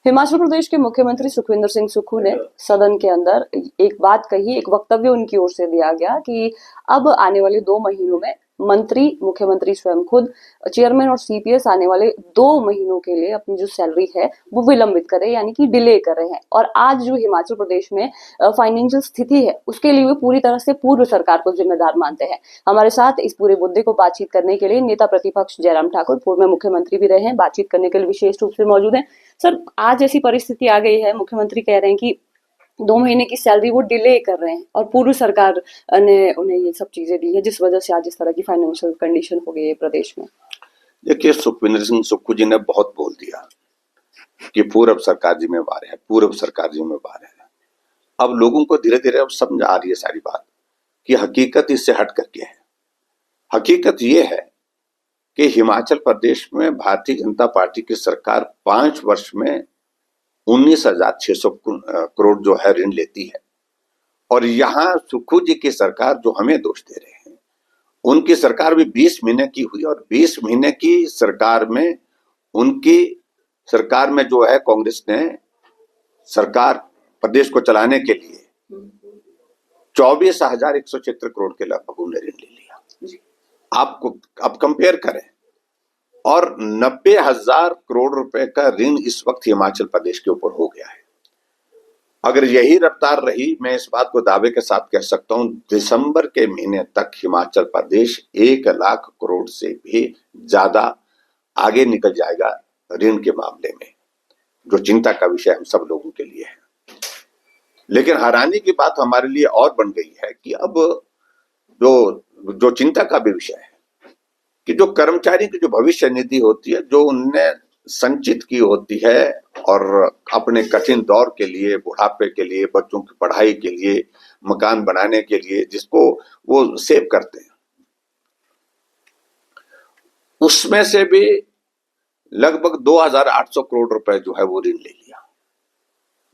हिमाचल प्रदेश के मुख्यमंत्री सुखविंदर सिंह सुक्खू ने सदन के अंदर एक बात कही, एक वक्तव्य उनकी ओर से दिया गया कि अब आने वाले 2 महीनों में मंत्री, मुख्यमंत्री स्वयं खुद, चेयरमैन और सीपीएस आने वाले 2 महीनों के लिए अपनी जो सैलरी है वो विलंबित करे, यानी कि डिले कर रहे हैं। और आज जो हिमाचल प्रदेश में फाइनेंशियल स्थिति है उसके लिए वो पूरी तरह से पूर्व सरकार को जिम्मेदार मानते हैं। हमारे साथ इस पूरे मुद्दे को बातचीत करने के लिए नेता प्रतिपक्ष जयराम ठाकुर, पूर्व में मुख्यमंत्री भी रहे हैं, बातचीत करने के लिए विशेष रूप से मौजूद हैं। सर, आज ऐसी परिस्थिति आ गई है, मुख्यमंत्री कह रहे हैं कि 2 महीने की सैलरी वो डिले कर रहे हैं और पूर्व सरकार ने उन्हें ये सब चीजें दी है, जिस वजह से आज इस तरह की फाइनेंशियल कंडीशन हो गई है प्रदेश में। देखिए, सुखविंदर सिंह सुक्खू जी ने बहुत बोल दिया कि पूर्व सरकार जिम्मेवार है, पूर्व सरकार जिम्मेवार है। अब लोगों को धीरे धीरे अब समझ आ रही है सारी बात कि हकीकत इससे हट करके है। हकीकत ये है कि हिमाचल प्रदेश में भारतीय जनता पार्टी की सरकार 5 वर्ष में 19,600 करोड़ जो है ऋण लेती है, और यहाँ सुक्खू जी की सरकार जो हमें दोष दे रहे हैं, उनकी सरकार भी 20 महीने की हुई, और 20 महीने की सरकार में उनकी सरकार में जो है कांग्रेस ने सरकार प्रदेश को चलाने के लिए 24,176 करोड़ के लगभग उन्हें ऋण ले लिया। आपको अब कंपेयर करें, और 90,000 करोड़ रुपए का ऋण इस वक्त हिमाचल प्रदेश के ऊपर हो गया है। अगर यही रफ्तार रही, मैं इस बात को दावे के साथ कह सकता हूं, दिसंबर के महीने तक हिमाचल प्रदेश 1 लाख करोड़ से भी ज्यादा आगे निकल जाएगा ऋण के मामले में, जो चिंता का विषय हम सब लोगों के लिए है। लेकिन हैरानी की बात हमारे लिए और बन गई है कि अब जो चिंता का भी विषय है कि जो कर्मचारी की जो भविष्य निधि होती है, जो उनने संचित की होती है और अपने कठिन दौर के लिए, बुढ़ापे के लिए, बच्चों की पढ़ाई के लिए, मकान बनाने के लिए, जिसको वो सेव करते हैं, उसमें से भी लगभग 2,800 करोड़ रुपए जो है वो ऋण ले लिया।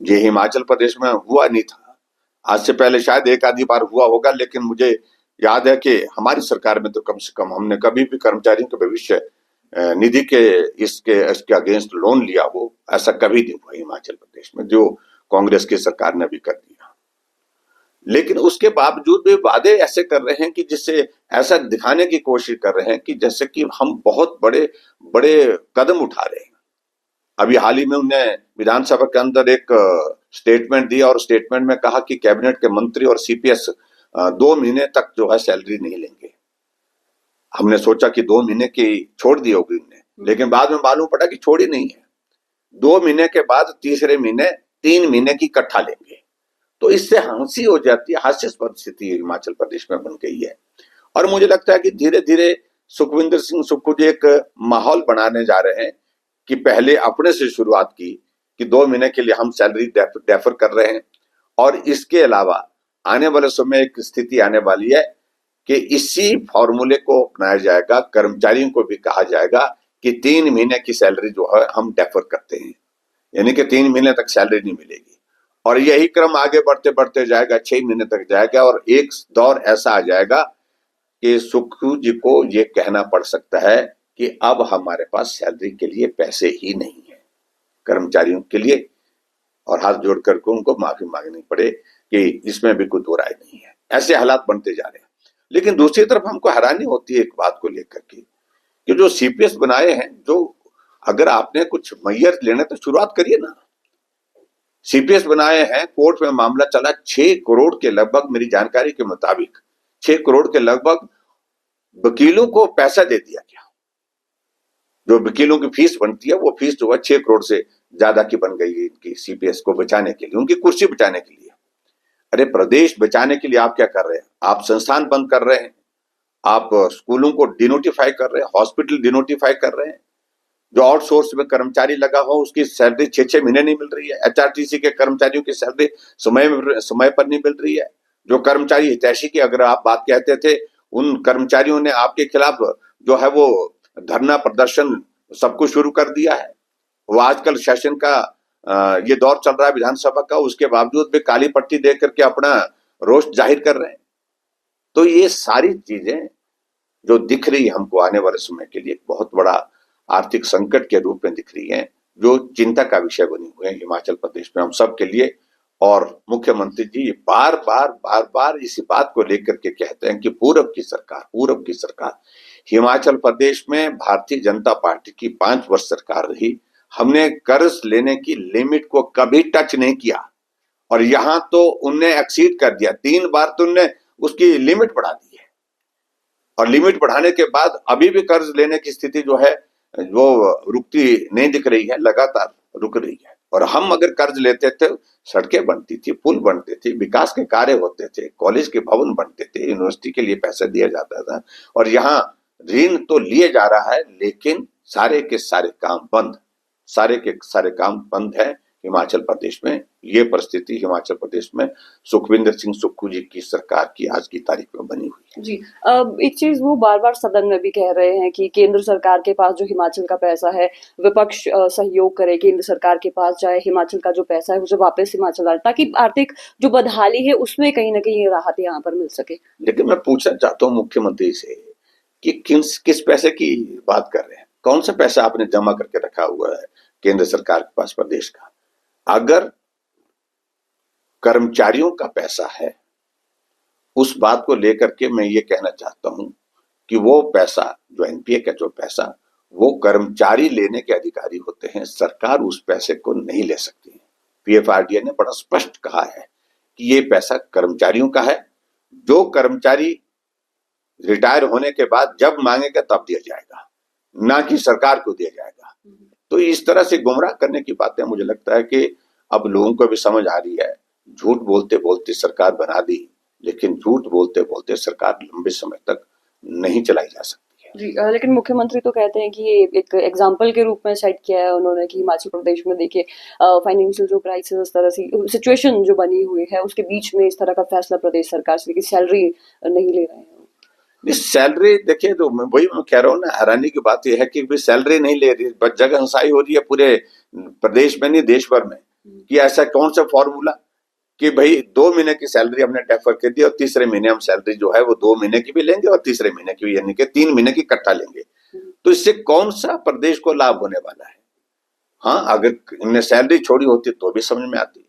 ये हिमाचल प्रदेश में हुआ नहीं था। आज से पहले शायद एक आधी बार हुआ होगा, लेकिन मुझे याद है कि हमारी सरकार में तो कम से कम हमने कभी भी कर्मचारियों के भविष्य निधि के इसके अगेंस्ट लोन लिया हो, ऐसा कभी नहीं हुआ हिमाचल प्रदेश में, जो कांग्रेस की सरकार ने भी कर दिया। लेकिन उसके बावजूद भी वादे ऐसे कर रहे हैं कि जिससे ऐसा दिखाने की कोशिश कर रहे हैं कि जैसे कि हम बहुत बड़े बड़े कदम उठा रहे हैं। अभी हाल ही में उन्होंने विधानसभा के अंदर एक स्टेटमेंट दिया, और स्टेटमेंट में कहा कि कैबिनेट के मंत्री और सीपीएस 2 महीने तक जो है सैलरी नहीं लेंगे। हमने सोचा कि 2 महीने की छोड़ दी होगी उन्हें, लेकिन बाद में मालूम पड़ा कि छोड़ी नहीं है। 2 महीने के बाद तीसरे महीने 3 महीने की इकट्ठा लेंगे। तो इससे हंसी हो जाती है, हास्यास्पद स्थिति हिमाचल प्रदेश में बन गई है। और मुझे लगता है कि धीरे धीरे सुखविंदर सिंह सुक्खू जी एक माहौल बनाने जा रहे हैं कि पहले अपने से शुरुआत की कि 2 महीने के लिए हम सैलरी डेफर कर रहे हैं, और इसके अलावा आने वाले समय एक स्थिति आने वाली है कि इसी फॉर्मूले को अपनाया जाएगा, कर्मचारियों को भी कहा जाएगा कि 3 महीने की सैलरी जो है हम डेफर करते हैं, यानी कि 3 महीने तक सैलरी नहीं मिलेगी। और यही क्रम आगे बढ़ते बढ़ते जाएगा, 6 महीने तक जाएगा, और एक दौर ऐसा आ जाएगा कि सुक्खू जी को ये कहना पड़ सकता है कि अब हमारे पास सैलरी के लिए पैसे ही नहीं है कर्मचारियों के लिए, और हाथ जोड़ करके उनको माफी मांगनी पड़े कि इसमें भी कोई दो राय नहीं है। ऐसे हालात बनते जा रहे हैं। लेकिन दूसरी तरफ हमको हैरानी होती है एक बात को लेकर के कि जो सीपीएस बनाए हैं, जो अगर आपने कुछ मैयर लेने तो शुरुआत करिए ना। सीपीएस बनाए हैं, कोर्ट में मामला चला, 6 करोड़ के लगभग, मेरी जानकारी के मुताबिक 6 करोड़ के लगभग वकीलों को पैसा दे दिया गया। जो वकीलों की फीस बनती है, वो फीस जो है 6 करोड़ से ज्यादा की बन गई है इनकी, सीपीएस को बचाने के लिए, उनकी कुर्सी बचाने के लिए। अरे, प्रदेश बचाने के लिए आप क्या कर रहे हैं? आप संस्थान बंद कर रहे हैं, आप स्कूलों को डिनोटिफाई कर रहे हैं, हॉस्पिटल डिनोटिफाई कर रहे हैं, जो आउटसोर्स में कर्मचारी लगा हो उसकी सैलरी 6-6 महीने नहीं मिल रही है, एचआरटीसी के कर्मचारियों की सैलरी समय पर नहीं मिल रही है, जो कर्मचारी हितैषी की अगर आप बात कहते थे, उन कर्मचारियों ने आपके खिलाफ जो है वो धरना प्रदर्शन सब कुछ शुरू कर दिया है। वो आजकल सेशन का ये दौर चल रहा है विधानसभा का, उसके बावजूद भी काली पट्टी दे करके अपना रोष जाहिर कर रहे हैं। तो ये सारी चीजें जो दिख रही है हमको आने वाले समय के लिए बहुत बड़ा आर्थिक संकट के रूप में दिख रही है, जो चिंता का विषय बनी हुए हैं हिमाचल प्रदेश में हम सब के लिए। और मुख्यमंत्री जी बार बार इसी बात को लेकर के कहते हैं कि पूरब की सरकार हिमाचल प्रदेश में भारतीय जनता पार्टी की 5 वर्ष सरकार रही, हमने कर्ज लेने की लिमिट को कभी टच नहीं किया और यहाँ तो उनने एक्सीड कर दिया। 3 बार तो उनने उसकी लिमिट बढ़ा दी है और लिमिट बढ़ाने के बाद अभी भी कर्ज लेने की स्थिति जो है वो रुकती नहीं दिख रही है, लगातार रुक रही है। और हम अगर कर्ज लेते थे, सड़कें बनती थी, पुल बनते थे, विकास के कार्य होते थे, कॉलेज के भवन बनते थे, यूनिवर्सिटी के लिए पैसा दिया जाता था। और यहाँ ऋण तो लिए जा रहा है लेकिन सारे के सारे काम बंद, सारे के सारे काम बंद है हिमाचल प्रदेश में। ये परिस्थिति हिमाचल प्रदेश में सुखविंदर सिंह सुक्खू जी की सरकार की आज की तारीख में बनी हुई है। जी, एक चीज वो बार बार सदन में भी कह रहे हैं कि केंद्र सरकार के पास जो हिमाचल का पैसा है, विपक्ष सहयोग करे, केंद्र सरकार के पास जाए, हिमाचल का जो पैसा है उसे वापस हिमाचल आए, ताकि आर्थिक जो बदहाली है उसमें कहीं ना कहीं राहत यहाँ पर मिल सके। लेकिन मैं पूछना चाहता हूँ मुख्यमंत्री से कि किस पैसे की बात कर रहे हैं, कौन सा पैसा आपने जमा करके रखा हुआ है केंद्र सरकार के पास प्रदेश का? अगर कर्मचारियों का पैसा है, उस बात को लेकर के मैं ये कहना चाहता हूं कि वो पैसा जो एनपीए का जो पैसा वो कर्मचारी लेने के अधिकारी होते हैं, सरकार उस पैसे को नहीं ले सकती है। पीएफआरडीए ने बड़ा स्पष्ट कहा है कि ये पैसा कर्मचारियों का है, जो कर्मचारी रिटायर होने के बाद जब मांगेगा तब दिया जाएगा, ना कि सरकार को दिया जाएगा। तो इस तरह से गुमराह करने की बातें मुझे लगता है कि अब लोगों को भी समझ आ रही है। झूठ बोलते बोलते सरकार बना दी, लेकिन झूठ बोलते बोलते सरकार लंबे समय तक नहीं चलाई जा सकती है। जी, लेकिन मुख्यमंत्री तो कहते हैं कि ये एक एग्जाम्पल के रूप में सेट किया है उन्होंने कि हिमाचल प्रदेश में देखिए फाइनेंशियल जो क्राइसिस, इस तरह से सिचुएशन जो बनी हुई है उसके बीच में इस तरह का फैसला प्रदेश सरकार से कि सैलरी नहीं ले रहे हैं। सैलरी देखिए, तो वही मैं कह रहा हूँ ना, हैरानी की बात यह है कि सैलरी नहीं ले रही, बस जगह हंसाई हो रही है पूरे प्रदेश में नहीं देश भर में। कि ऐसा कौन सा फॉर्मूला कि भाई 2 महीने की सैलरी हमने डेफर कर दी और तीसरे महीने हम सैलरी जो है वो 2 महीने की भी लेंगे और तीसरे महीने की भी, यानी कि 3 महीने की इकट्ठा लेंगे। तो इससे कौन सा प्रदेश को लाभ होने वाला है? हाँ, अगर इनने सैलरी छोड़ी होती तो भी समझ में आती,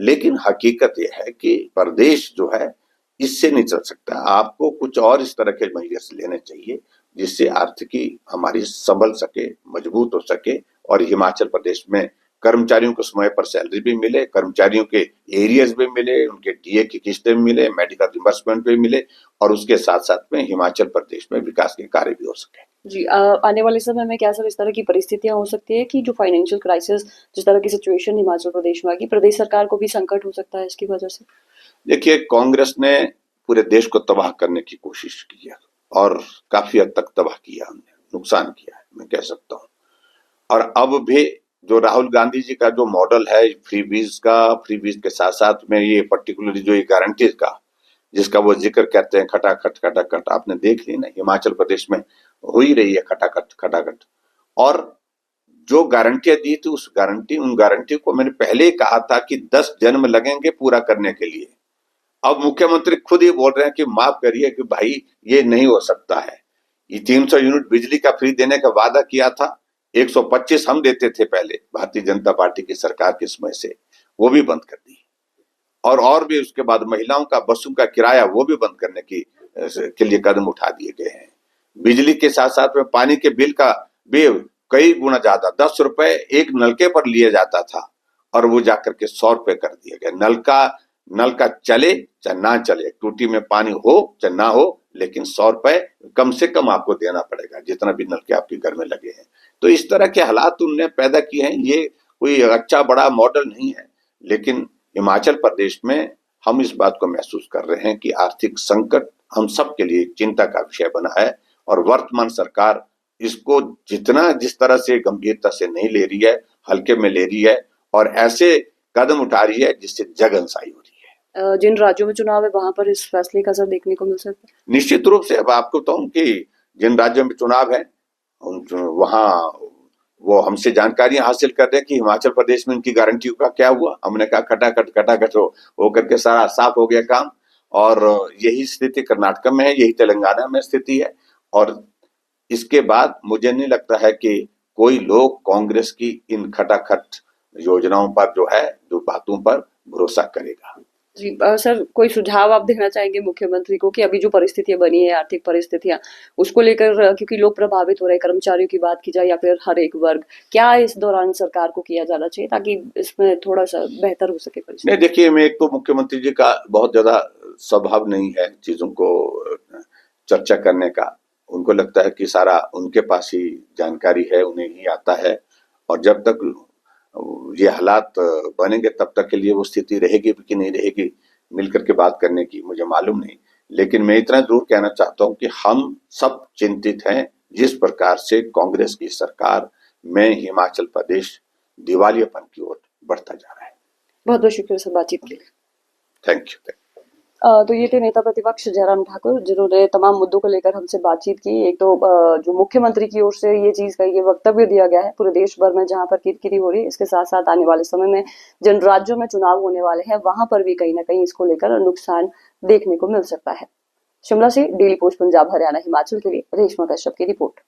लेकिन हकीकत यह है कि प्रदेश जो है इससे नहीं चल सकता। आपको कुछ और इस तरह के मेजर्स लेने चाहिए जिससे आर्थिकी हमारी संभल सके, मजबूत हो सके और हिमाचल प्रदेश में कर्मचारियों को समय पर सैलरी भी मिले, कर्मचारियों के एरियर्स भी मिले, उनके डीए की किस्तें भी मिले, मेडिकल रिम्बर्समेंट भी मिले और उसके साथ साथ में हिमाचल प्रदेश में विकास के कार्य भी हो सके। जी, आने वाले समय में क्या सर इस तरह की परिस्थितियां हो सकती है कि जो फाइनेंशियल क्राइसिस, जिस तरह की सिचुएशन हिमाचल प्रदेश में आ गई, प्रदेश सरकार को भी संकट हो सकता है इसकी वजह से? देखिए, कांग्रेस ने पूरे देश को तबाह करने की कोशिश की है और काफी हद तक तबाह किया, हमने नुकसान किया है, मैं कह सकता हूँ। और अब भी जो राहुल गांधी जी का जो मॉडल है फ्री बीज के साथ साथ में ये पर्टिकुलरली जो ये गारंटीज का जिसका वो जिक्र करते हैं, खटाखट आपने देख ली ना, हिमाचल प्रदेश में हो ही रही है खटाखट। और जो गारंटियां दी थी उन गारंटी को मैंने पहले ही कहा था कि 10 जन्म लगेंगे पूरा करने के लिए। अब मुख्यमंत्री खुद ही बोल रहे हैं कि माफ करिए कि भाई ये नहीं हो सकता है। ये 300 यूनिट बिजली का फ्री देने का वादा किया था, 125 हम देते थे पहले भारतीय जनता पार्टी की सरकार के समय से, वो भी बंद कर दी। और भी उसके बाद महिलाओं का बसों का किराया वो भी बंद करने के लिए कदम उठा दिए गए हैं। बिजली के साथ साथ में पानी के बिल का भी कई गुना ज्यादा 10 रुपए एक नलके पर लिया जाता था और वो जाकर के 100 रुपए कर दिया गया। नल का चले चाहे ना चले, टूटी में पानी हो चाहे ना हो, लेकिन 100 रुपए कम से कम आपको देना पड़ेगा जितना भी नलके आपके घर में लगे हैं। तो इस तरह के हालात उनने पैदा किए हैं। ये कोई अच्छा बड़ा मॉडल नहीं है, लेकिन हिमाचल प्रदेश में हम इस बात को महसूस कर रहे हैं कि आर्थिक संकट हम सब के लिए चिंता का विषय बना है और वर्तमान सरकार इसको जिस तरह से गंभीरता से नहीं ले रही है, हल्के में ले रही है और ऐसे कदम उठा रही है जिससे जग हंसाई हो रही है। जिन राज्यों में चुनाव है वहां पर इस फैसले का असर देखने को मिल सकता है? निश्चित रूप से। अब आपको बताऊं कि जिन राज्यों में चुनाव है वहां वो हमसे जानकारियां हासिल कर रहे हैं कि हिमाचल प्रदेश में उनकी गारंटियों का क्या हुआ। हमने कहा खटाखट हो करके सारा साफ हो गया काम। और यही स्थिति कर्नाटक में है, यही तेलंगाना में स्थिति है। और इसके बाद मुझे नहीं लगता है कि कोई लोग कांग्रेस की इन खटाखट योजनाओं पर जो बातों पर भरोसा करेगा। जी सर, कोई सुझाव आप देना चाहेंगे मुख्यमंत्री को कि अभी जो परिस्थितियां बनी है, आर्थिक परिस्थितियां, उसको लेकर क्योंकि लोग प्रभावित हो रहे हैं, कर्मचारियों की बात की जाए या फिर हर एक वर्ग, क्या इस दौरान सरकार को किया जाना चाहिए ताकि इसमें थोड़ा सा बेहतर हो सके परिस्थिति? नहीं, देखिए, मैं एक तो मुख्यमंत्री जी का बहुत ज्यादा स्वभाव नहीं है चीजों को चर्चा करने का। उनको लगता है कि सारा उनके पास ही जानकारी है, उन्हें ही आता है, और जब तक ये हालात बनेंगे तब तक के लिए वो स्थिति रहेगी भी कि नहीं रहेगी मिल करके बात करने की, मुझे मालूम नहीं। लेकिन मैं इतना जरूर कहना चाहता हूं कि हम सब चिंतित हैं जिस प्रकार से कांग्रेस की सरकार में हिमाचल प्रदेश दिवालियापन की ओर बढ़ता जा रहा है। बहुत बहुत शुक्रिया सर बातचीत के लिए। Thank you. तो ये थे नेता प्रतिपक्ष जयराम ठाकुर, जिन्होंने तमाम मुद्दों को लेकर हमसे बातचीत की। एक तो जो मुख्यमंत्री की ओर से ये चीज का ये वक्तव्य दिया गया है पूरे देश भर में जहां पर किरकिरी हो रही है, इसके साथ साथ आने वाले समय में जिन राज्यों में चुनाव होने वाले हैं वहां पर भी कहीं ना कहीं इसको लेकर नुकसान देखने को मिल सकता है। शिमला से डेली पोस्ट पंजाब हरियाणा हिमाचल के लिए रेशमा कश्यप की रिपोर्ट।